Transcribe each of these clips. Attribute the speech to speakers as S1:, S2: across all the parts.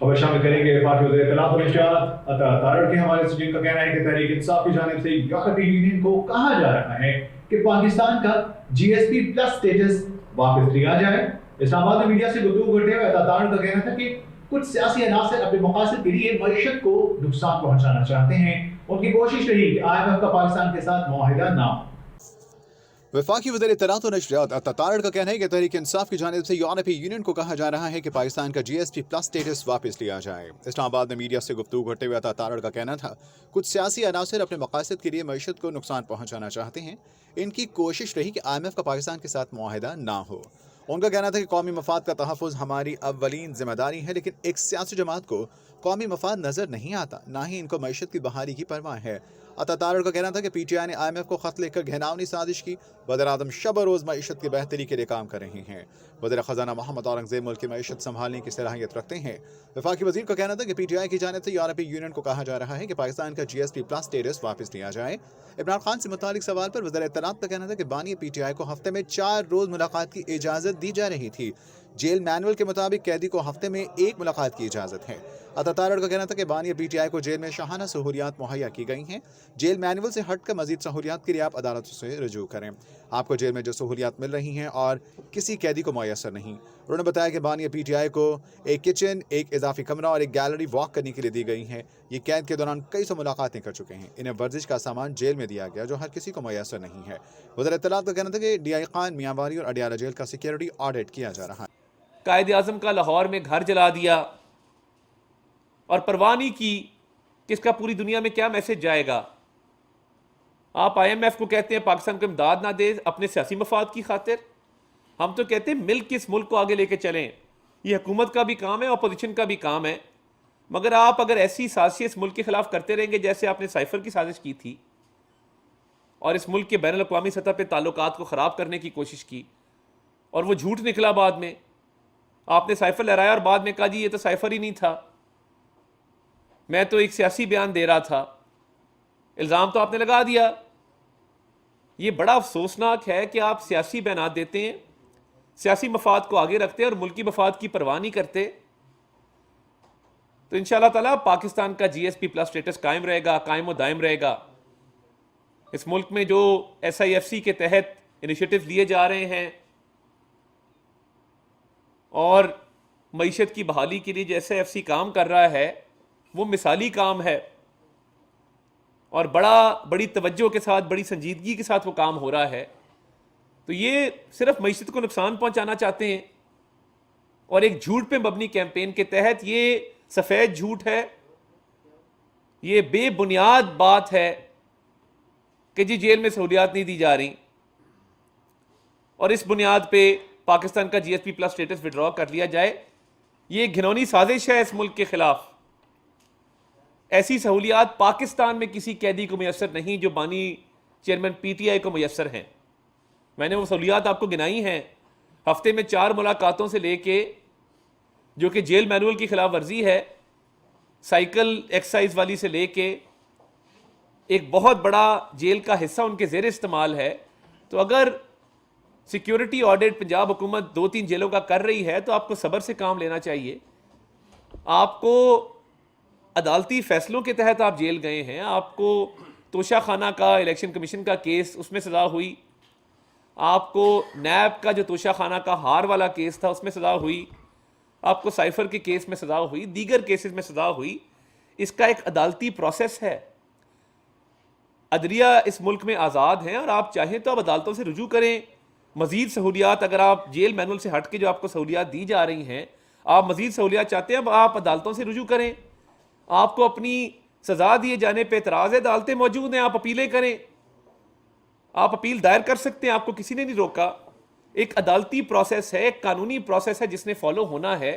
S1: खबर शामिल करेंगे वफाकी वज़ीर इत्तलात और नशरियात अता तारड़ के हवाले से, जिनका कहना है कि तहरीक इंसाफ की जानिब से यूरोपीय यूनियन को कहा जा रहा है कि पाकिस्तान का जीएसपी प्लस स्टेटस वापस लिया जाए। इस्लामाबाद में मीडिया से गुफ्तगू करते हुए अता तारड़ का कहना था कि कुछ सियासी अनासर अपने मकासद के लिए मईशत को नुकसान पहुंचाना चाहते हैं। उनकी कोशिश रही कि IMF का पाकिस्तान के साथ मुआहिदा ना हो।
S2: वफाकी वज़ीर इत्तलात और नशरियात अता तारड़ का कहना है कि तहरीक इंसाफ की जानिब से यूरोपीय यूनियन को कहा जा रहा है कि पाकिस्तान का GSP प्लस स्टेटस वापस लिया जाए। इस्लामाबाद में मीडिया से गुफ्तगू करते हुए अता तारड़ का कहना था, कुछ सियासी अनासर अपने मकासद के लिए मईशत को नुकसान पहुंचाना चाहते हैं। इनकी कोशिश रही कि IMF का पाकिस्तान के साथ मुआहिदा ना हो। उनका कहना था कि कौमी मफाद का तहफ़्फ़ुज़ हमारी अव्वलीन जिम्मेदारी है, लेकिन एक सियासी जमात को कौमी मफाद नज़र नहीं आता, ना ही इनको मईशत की बहाली की परवाह है। अता तारड़ का कहना था कि PTI ने IMF को ख़त लिखकर घिनौनी साजिश की। वज़ीर आज़म शब रोज़ मईशत की बेहतरी के लिए काम कर रहे हैं। वज़ीर ख़ज़ाना मोहम्मद औरंगज़ेब मुल्क की मईशत संभालने की सलाहियत रखते हैं। वफाकी वज़ीर का कहना था कि PTI की जानिब से यूरोपीय यूनियन को कहा जा रहा है कि पाकिस्तान का GSP प्लस स्टेटस वापस लिया जाए। इमरान खान से मुतालिक सवाल पर वज़ीर इत्तलात का कहना था कि बानी PTI को हफ्ते में 4 रोज़ मुलाकात की इजाज़त दी जा रही थी। जेल मैनुअल के मुताबिक कैदी को हफ्ते में 1 मुलाकात की इजाज़त है। अता तारड़ का कहना था कि बानी PTI को जेल में शाहाना सहूलियात मुहैया की गई हैं। जेल मैनुअल से हटकर मजीद सहूलियात के लिए आप अदालतों से रजू करें। आपको जेल में जो सहूलियात मिल रही हैं और किसी कैदी को मैसर नहीं। उन्होंने बताया कि बानी PTI को एक किचन, एक इजाफी कमरा और एक गैलरी वॉक करने के लिए दी गई हैं। ये कैद के दौरान कई सौ मुलाकातें कर चुके हैं। इन्हें वर्जिश का सामान जेल में दिया गया जो हर किसी को मैसर नहीं है। वज़ीर इत्तलात का कहना था कि DI खान, मियांवारी और अडियाला जेल का सिक्योरिटी ऑडिट किया जा रहा है।
S3: कायद आज़म का लाहौर में घर जला दिया और परवाह नहीं की कि इसका पूरी दुनिया में क्या मैसेज जाएगा। आप IMF को कहते हैं पाकिस्तान को इमदाद ना दे अपने सियासी मफाद की खातिर। हम तो कहते हैं मिल के इस मुल्क को आगे लेके चलें। ये हुकूमत का भी काम है, अपोजिशन का भी काम है। मगर आप अगर ऐसी साजिश इस मुल्क के खिलाफ करते रहेंगे जैसे आपने साइफर की साजिश की थी और इस मुल्क के बैनुल अक़वामी सतह पर ताल्लुकात को ख़राब करने की कोशिश की और वो झूठ निकला, बाद में आपने साइफर लहराया और बाद में कहा जी ये तो साइफर ही नहीं था, मैं तो एक सियासी बयान दे रहा था। इल्ज़ाम तो आपने लगा दिया। ये बड़ा अफसोसनाक है कि आप सियासी बयान देते हैं, सियासी मफाद को आगे रखते हैं और मुल्की मफाद की परवाह नहीं करते। तो इंशाअल्लाह ताला पाकिस्तान का GSP प्लस स्टेटस कायम रहेगा, कायम व दायम रहेगा। इस मुल्क में जो SIFC के तहत इनिशिएटिव लिए जा रहे हैं और मईशत की बहाली के लिए जो SIFC काम कर रहा है वो मिसाली काम है और बड़ी तवज्जो के साथ, बड़ी संजीदगी के साथ वो काम हो रहा है। तो ये सिर्फ मईशत को नुकसान पहुंचाना चाहते हैं और एक झूठ पे मबनी कैंपेन के तहत, ये सफ़ेद झूठ है, ये बेबुनियाद बात है कि जी जेल में सहूलियात नहीं दी जा रही और इस बुनियाद पे पाकिस्तान का GSP प्लस स्टेटस विड्रॉ कर लिया जाए। ये घिनौनी साजिश है इस मुल्क के खिलाफ। ऐसी सहूलियात पाकिस्तान में किसी कैदी को मैसर नहीं जो बानी चेयरमैन PTI को मैसर हैं। मैंने वो सहूलियात आपको गिनाई हैं। हफ्ते में 4 मुलाकातों से लेके, जो कि जेल मैनुअल की खिलाफ वर्जी है, साइकिल एक्सरसाइज वाली से लेके एक बहुत बड़ा जेल का हिस्सा उनके ज़ेर इस्तेमाल है। तो अगर सिक्योरिटी ऑडिट पंजाब हुकूमत 2-3 जेलों का कर रही है तो आपको सब्र से काम लेना चाहिए। आपको अदालती फैसलों के तहत आप जेल गए हैं, आपको तोशा खाना का इलेक्शन कमीशन का केस, उसमें सज़ा हुई, आपको नैब का जो तोशा खाना का हार वाला केस था उसमें सज़ा हुई, आपको साइफर के केस में सज़ा हुई, दीगर केसेस में सज़ा हुई। इसका एक अदालती प्रोसेस है। अदलिया इस मुल्क में आज़ाद हैं और आप चाहें तो आप अदालतों से रुजू करें। मज़ीद सहूलियात, अगर आप जेल मैनुअल से हट के जो आपको सहूलियात दी जा रही हैं, आप मज़ीद सहूलियात चाहते हैं, अब आप अदालतों से रुजू करें। आपको अपनी सज़ा दिए जाने पर एतराज़ है, अदालतें मौजूद हैं, आप अपीलें करें, आप अपील दायर कर सकते हैं, आपको किसी ने नहीं रोका। एक अदालती प्रोसेस है, एक कानूनी प्रोसेस है जिसने फॉलो होना है।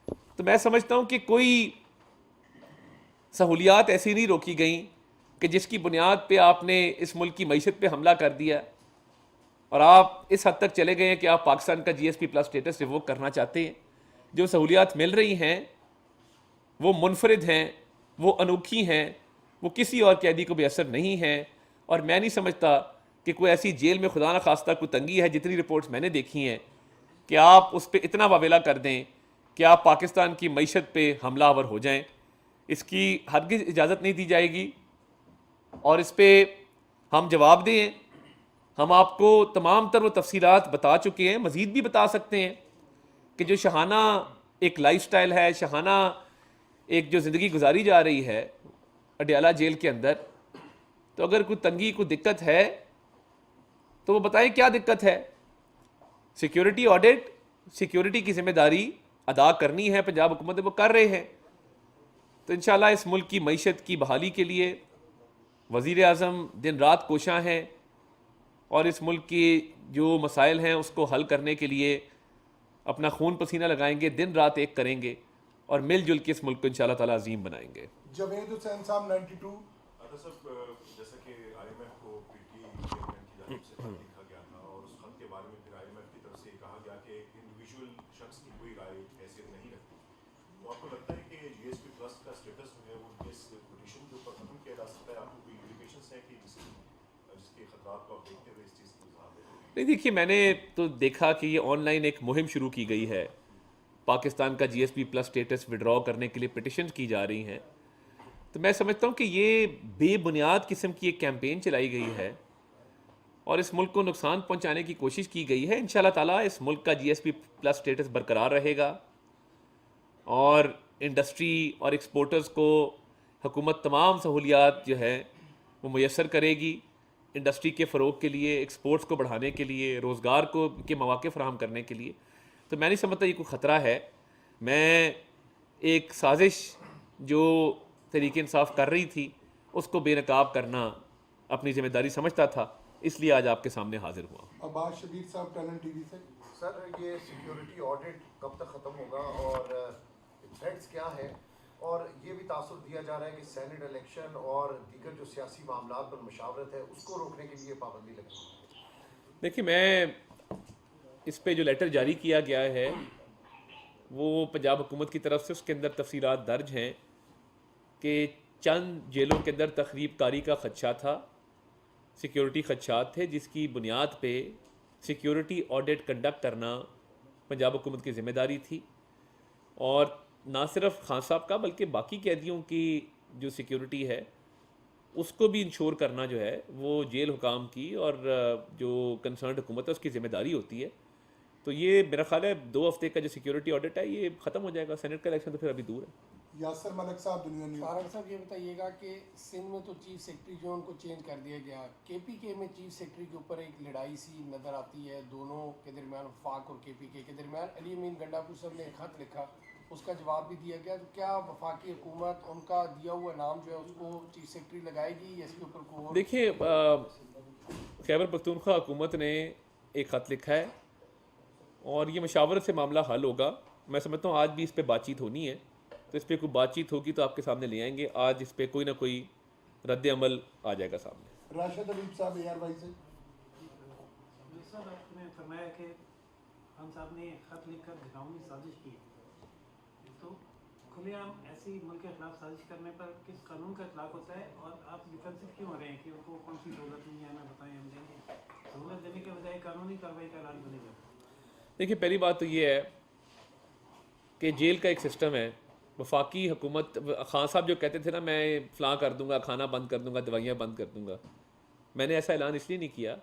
S3: तो मैं समझता हूं कि कोई सहूलियात ऐसी नहीं रोकी गई कि जिसकी बुनियाद पे आपने इस मुल्क की मईशत पे हमला कर दिया और आप इस हद तक चले गए हैं कि आप पाकिस्तान का GSP प्लस स्टेटस रिवोक करना चाहते हैं। जो सहूलियात मिल रही हैं वो मुनफरिद हैं, वो अनोखी हैं, वो किसी और कैदी को बेअसर नहीं हैं। और मैं नहीं समझता कि कोई ऐसी जेल में खुदा न खास्ता कोई तंगी है, जितनी रिपोर्ट्स मैंने देखी हैं, कि आप उस पर इतना वावेला कर दें कि आप पाकिस्तान की मईशत पे हमलावर हो जाएं। इसकी हरगिज़ इजाज़त नहीं दी जाएगी और इस पे हम जवाब दें। हम आपको तमाम तर वो तफसीलात बता चुके हैं, मज़ीद भी बता सकते हैं कि जो शहाना एक लाइफस्टाइल है, शहाना एक जो ज़िंदगी गुजारी जा रही है अडयाला जेल के अंदर, तो अगर कोई तंगी कोई दिक्कत है तो वो बताएं क्या दिक्कत है। सिक्योरिटी ऑडिट, सिक्योरिटी की जिम्मेदारी अदा करनी है पंजाब हुकूमत, वो कर रहे हैं। तो इंशाल्लाह इस मुल्क की मईशत की बहाली के लिए वज़ीर आज़म दिन रात कोशां हैं और इस मुल्क के जो मसाइल हैं उसको हल करने के लिए अपना खून पसीना लगाएंगे, दिन रात एक करेंगे और मिलजुल के इस मुल्क को इंशाल्लाह ताला अजीम बनाएंगे।
S4: जवेद हुसैन साहब 92।
S5: साहब जैसा कि आईएमएफ को पीटी चेयरमैन की जानिब से खत लिखा गया था और उस खत के बारे में फिर आईएमएफ की तरफ से कहा गया कि इंडिविजुअल शख्स की कोई राय हैसियत नहीं रखती, तो आपको लगता है कि जीएसपी प्लस का स्टेटस जो है वो इस पिटीशन के ऊपर खत्म किया जा सकता है? आपको कोई इंडिकेशंस है कि जिसके खतरात को आप देखते हुए इस चीज़ को इजहार देते हैं?
S3: नहीं, देखिए मैंने तो देखा कि ये ऑनलाइन एक मुहिम शुरू की गई है, पाकिस्तान का जीएसपी प्लस स्टेटस विड्रॉ करने के लिए पिटिशन की जा रही हैं। तो मैं समझता हूँ कि ये बेबुनियाद किस्म की एक कैंपेन चलाई गई है और इस मुल्क को नुकसान पहुँचाने की कोशिश की गई है। इंशाल्लाह ताला इस मुल्क का जीएसपी प्लस स्टेटस बरकरार रहेगा और इंडस्ट्री और एक्सपोर्टर्स को हुकूमत तमाम सहूलियात जो है वो मुयसर करेगी इंडस्ट्री के फ़रोग के लिए, एक्सपोर्ट्स को बढ़ाने के लिए, रोज़गार को के मौके फराहम करने के लिए। तो मैं नहीं समझता ये कोई ख़तरा है। मैं एक साजिश जो तहरीक इंसाफ कर रही थी उसको बेनकाब करना अपनी ज़िम्मेदारी समझता था, इसलिए आज आपके सामने हाजिर हुआ।
S4: अब्बास शबीर साहब टैलेंट टीवी से।
S6: सर, ये सिक्योरिटी ऑडिट कब तक ख़त्म होगा और थ्रेट्स क्या है? और ये भी तासुर दिया जा रहा है कि सेनेट इलेक्शन और दीगर जो सियासी मामला पर मशावरत है उसको रोकने के लिए पाबंदी लगी।
S3: देखिए, मैं इस पे जो लेटर जारी किया गया है वो पंजाब हुकूमत की तरफ से, उसके अंदर तफसीलात दर्ज हैं कि चंद जेलों के अंदर तखरीब कारी का खदशा था, सिक्योरिटी खदशात थे, जिसकी बुनियाद पे सिक्योरिटी ऑडिट कंडक्ट करना पंजाब हुकूमत की ज़िम्मेदारी थी। और ना सिर्फ खान साहब का बल्कि बाकी कैदियों की जो सिक्योरिटी है उसको भी इंश्योर करना जो है वो जेल हुकाम की और जो कंसर्न हुकूमत है उसकी ज़िम्मेदारी होती है। तो ये मेरा ख्याल है 2 हफ्ते का जो सिक्योरिटी ऑडिट है ये ख़त्म हो जाएगा। सेनेट का इलेक्शन तो फिर अभी दूर है।
S4: यासर मलिक साहब दुनिया न्यूज़।
S7: तारक साहब, ये बताइएगा कि सिंध में तो चीफ सेक्रेटरी जो उनको चेंज कर दिया गया, केपीके में चीफ सेक्रेटरी के ऊपर एक लड़ाई सी नज़र आती है दोनों के दरमियान, वफाक और केपीके के दरमियान। अली अमीन गंडापुर साहब ने एक खत लिखा, उसका जवाब भी दिया गया। तो क्या वफाकी हुकूमत उनका दिया हुआ नाम जो है उसको चीफ सेक्रेटरी लगाएगी या इसके ऊपर कोई?
S3: देखिए, खैबर पख्तूनख्वा हुकूमत ने एक ख़त लिखा है और ये मशावरत से मामला हल होगा। मैं समझता हूँ आज भी इस पर बातचीत होनी है, तो इस पर कोई बातचीत होगी तो आपके सामने ले आएंगे। आज इस पर कोई ना कोई रद्द अमल आ जाएगा सामने।
S4: राशिद अलीम साहब ARY से।
S8: सर, आपने फरमाया कि खान साहब ने खत लिखकर घिनौनी साजिश की, तो खुलेआम ऐसी मुल्क के खिलाफ साजिश करने पर किस कानून का इतलाक होता है और आप डिफेंसिव क्यों हो रहे हैं कि उनको कौन सी सहूलत नहीं है? हमें बताएं, हम देंगे। सहूलत देने के बजाय कानूनी कार्रवाई का ऐलान बनेगा।
S3: देखिए, पहली बात तो ये है कि जेल का एक सिस्टम है। वफाकी हुकूमत, खान साहब जो कहते थे ना मैं फ़लाँ कर दूंगा, खाना बंद कर दूंगा, दवाइयाँ बंद कर दूंगा, मैंने ऐसा ऐलान इसलिए नहीं किया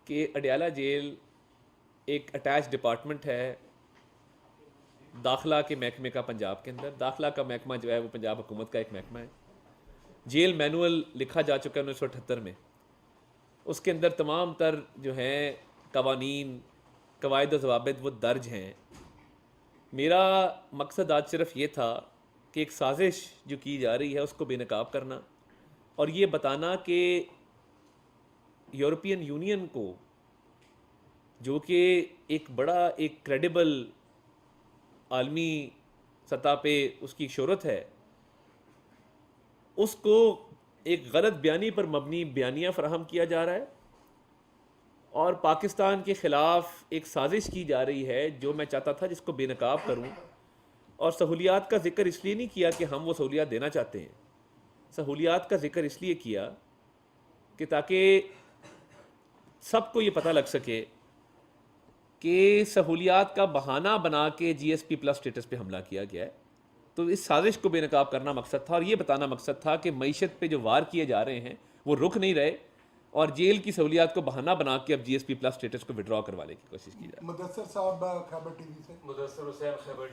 S3: कि अडयाला जेल एक अटैच डिपार्टमेंट है दाखिला के महकमे का पंजाब के अंदर। दाखिला का महकमा जो है वो पंजाब हुकूमत का एक महकमा है। जेल मैनुअल लिखा जा चुका है 1978 में, उसके अंदर तमाम तर जो हैं कवानीन, कवायद ज़वाबित वो दर्ज हैं। मेरा मकसद आज सिर्फ ये था कि एक साजिश जो की जा रही है उसको बेनकाब करना और ये बताना कि यूरोपियन यूनियन को, जो कि एक बड़ा एक क्रेडिबल आलमी सतह पे उसकी शोहरत है, उसको एक गलत बयानी पर मबनी बयानियाँ फराहम किया जा रहा है और पाकिस्तान के ख़िलाफ़ एक साजिश की जा रही है जो मैं चाहता था जिसको बेनकाब करूं। और सहूलियात का ज़िक्र इसलिए नहीं किया कि हम वो सहूलियात देना चाहते हैं, सहूलियात का ज़िक्र इसलिए किया कि ताकि सबको ये पता लग सके कि सहूलियात का बहाना बना के GSP प्लस स्टेटस पे हमला किया गया है। तो इस साजिश को बेनकाब करना मकसद था और ये बताना मकसद था कि मईशत पे जो वार किए जा रहे हैं वो रुक नहीं रहे और जेल की सहूलियात को बहाना बना के अब GSP प्लस स्टेटस को विड्रॉ करवाने की कोशिश की जाए।
S4: मुदस्सर साहब खैबर टीवी से।
S9: मुदस्सर हुसैन खैबर